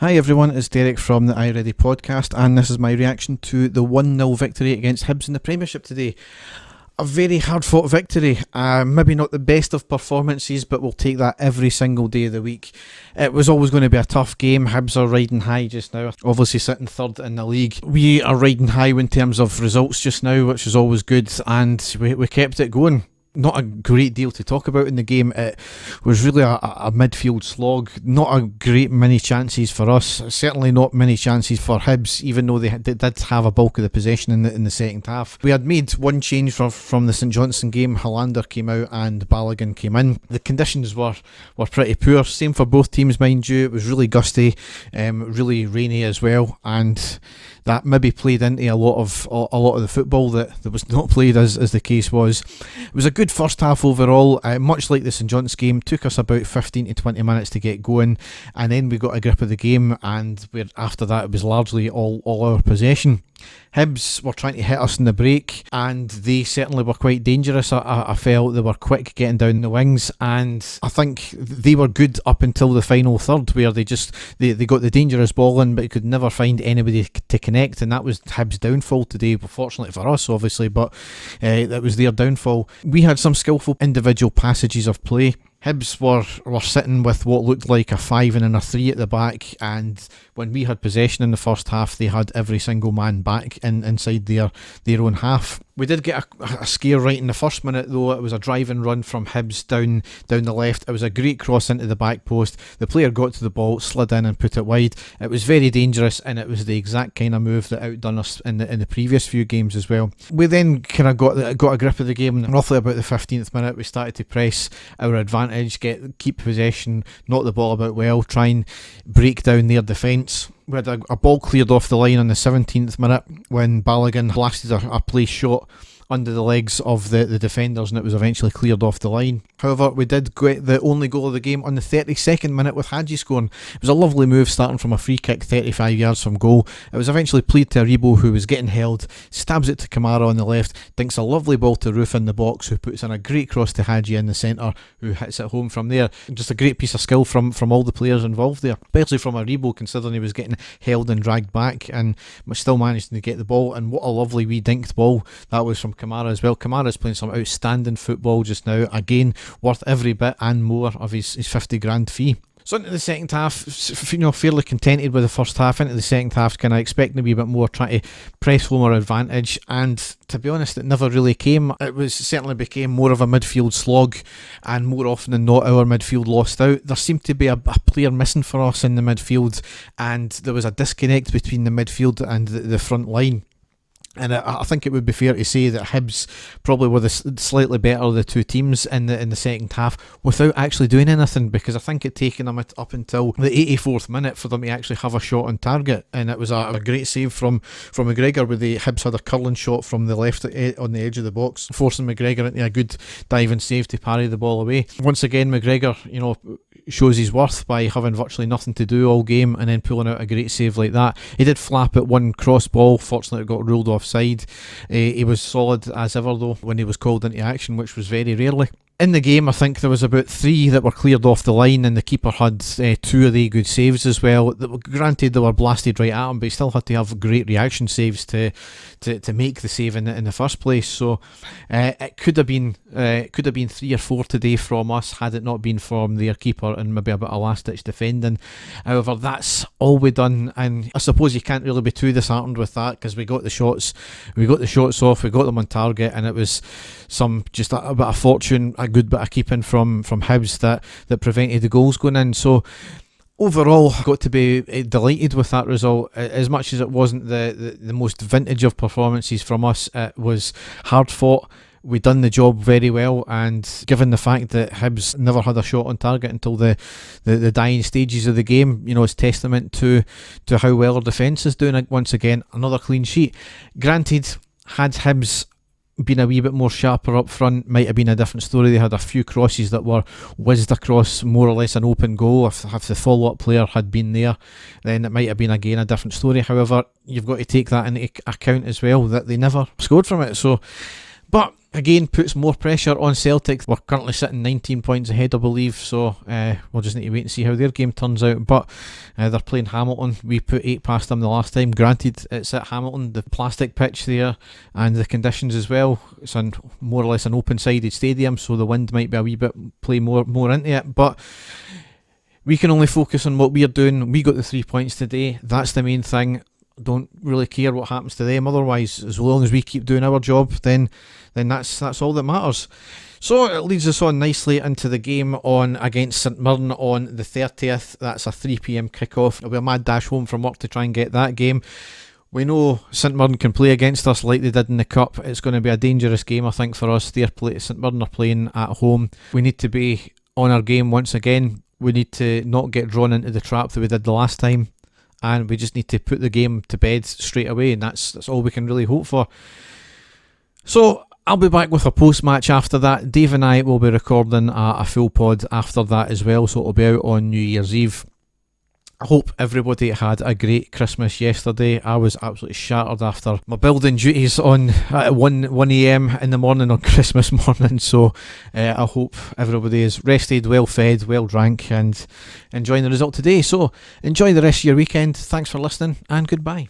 Hi everyone, it's Derek from the iReady podcast, and this is my reaction to the 1-0 victory against Hibs in the Premiership today. A very hard fought victory, maybe not the best of performances, but we'll take that every single day of the week. It was always going to be a tough game. Hibs are riding high just now, obviously sitting third in the league. We are riding high in terms of results just now, which is always good, and we kept it going. Not a great deal to talk about in the game. It was really a midfield slog. Not a great many chances for us. Certainly not many chances for Hibs, even though they did have a bulk of the possession in the second half. We had made one change from the St Johnstone game. Hollander came out and Balogun came in. The conditions were pretty poor. Same for both teams, mind you. It was really gusty, really rainy as well, and that maybe played into a lot of the football that was not played as the case was. It was a good first half overall, much like the St John's game. Took us about 15 to 20 minutes to get going, and then we got a grip of the game, and after that it was largely all our possession. Hibs were trying to hit us in the break, and they certainly were quite dangerous. I felt they were quick getting down the wings, and I think they were good up until the final third, where they got the dangerous ball in, but could never find anybody to connect, and that was Hibs' downfall today. Fortunately for us, obviously, but that was their downfall. We had some skillful individual passages of play. Hibs were sitting with what looked like a 5 and a 3 at the back, and when we had possession in the first half, they had every single man back inside their own half. We did get a scare right in the first minute though. It was a driving run from Hibs down the left. It was a great cross into the back post. The player got to the ball, slid in and put it wide. It was very dangerous, and it was the exact kind of move that outdone us in the previous few games as well. We then kind of got a grip of the game. Roughly about the 15th minute, we started to press our advantage, keep possession, knock the ball about well, try and break down their defence. We had a ball cleared off the line on the 17th minute when Balogun blasted a place shot under the legs of the defenders, and it was eventually cleared off the line. However, we did get the only goal of the game on the 32nd minute with Hadji scoring. It was a lovely move starting from a free kick 35 yards from goal. It was eventually played to Aribo, who was getting held, stabs it to Kamara on the left, dinks a lovely ball to Roof in the box, who puts in a great cross to Hadji in the centre, who hits it home from there. Just a great piece of skill from all the players involved there, especially from Aribo, considering he was getting held and dragged back and still managed to get the ball. And what a lovely wee dinked ball that was from Kamara as well. Kamara's playing some outstanding football just now, again worth every bit and more of his 50 grand fee. So into the second half, fairly contented with the first half. Into the second half, kind of expecting a wee bit more, trying to press home our advantage, and to be honest, it never really came. It certainly became more of a midfield slog, and more often than not, our midfield lost out. There seemed to be a player missing for us in the midfield, and there was a disconnect between the midfield and the front line. And I think it would be fair to say that Hibs probably were the slightly better of the two teams in the second half without actually doing anything, because I think it taken them up until the 84th minute for them to actually have a shot on target, and it was a great save from McGregor, where the Hibs had a curling shot from the left on the edge of the box, forcing McGregor into a good diving save to parry the ball away. Once again, McGregor, shows his worth by having virtually nothing to do all game and then pulling out a great save like that. He did flap at one cross ball, fortunately it got ruled offside. He was solid as ever though when he was called into action, which was very rarely. In the game, I think there was about 3 that were cleared off the line, and the keeper had 2 of the good saves as well. Granted, they were blasted right at him, but he still had to have great reaction saves to make the save in the first place. So it could have been 3 or 4 today from us, had it not been from their keeper and maybe a bit of last ditch defending. However, that's all we done, and I suppose you can't really be too disheartened with that, because we got the shots off, we got them on target, and it was just a bit of fortune, a good bit of keeping from Hibs that prevented the goals going in. So overall, got to be delighted with that result. As much as it wasn't the most vintage of performances from us, it was hard fought. We done the job very well, and given the fact that Hibs never had a shot on target until the dying stages of the game, it's testament to how well our defence is doing. Once again, another clean sheet. Granted, had Hibs been a wee bit more sharper up front, might have been a different story. They had a few crosses that were whizzed across more or less an open goal. If the follow-up player had been there, then it might have been again a different story. However, you've got to take that into account as well, that they never scored from it. But again puts more pressure on Celtic. We're currently sitting 19 points ahead, I believe, so we'll just need to wait and see how their game turns out. But they're playing Hamilton. We put 8 past them the last time. Granted, it's at Hamilton, the plastic pitch there, and the conditions as well. It's more or less an open-sided stadium, so the wind might be a wee bit play more into it. But we can only focus on what we're doing. We got the 3 points today. That's the main thing. Don't really care what happens to them. Otherwise, as long as we keep doing our job, then that's all that matters. So it leads us on nicely into the game on against St Mirren on the 30th. That's a 3 p.m. kickoff. It'll be a mad dash home from work to try and get that game. We know St Mirren can play against us like they did in the Cup. It's going to be a dangerous game, I think, for us. St Mirren are playing at home. We need to be on our game once again. We need to not get drawn into the trap that we did the last time. And we just need to put the game to bed straight away, and that's all we can really hope for. So I'll be back with a post-match after that. Dave and I will be recording a full pod after that as well, so it'll be out on New Year's Eve. I hope everybody had a great Christmas yesterday. I was absolutely shattered after my building duties on at 1 a.m. in the morning on Christmas morning. So I hope everybody is rested, well fed, well drank, and enjoying the result today. So enjoy the rest of your weekend. Thanks for listening, and goodbye.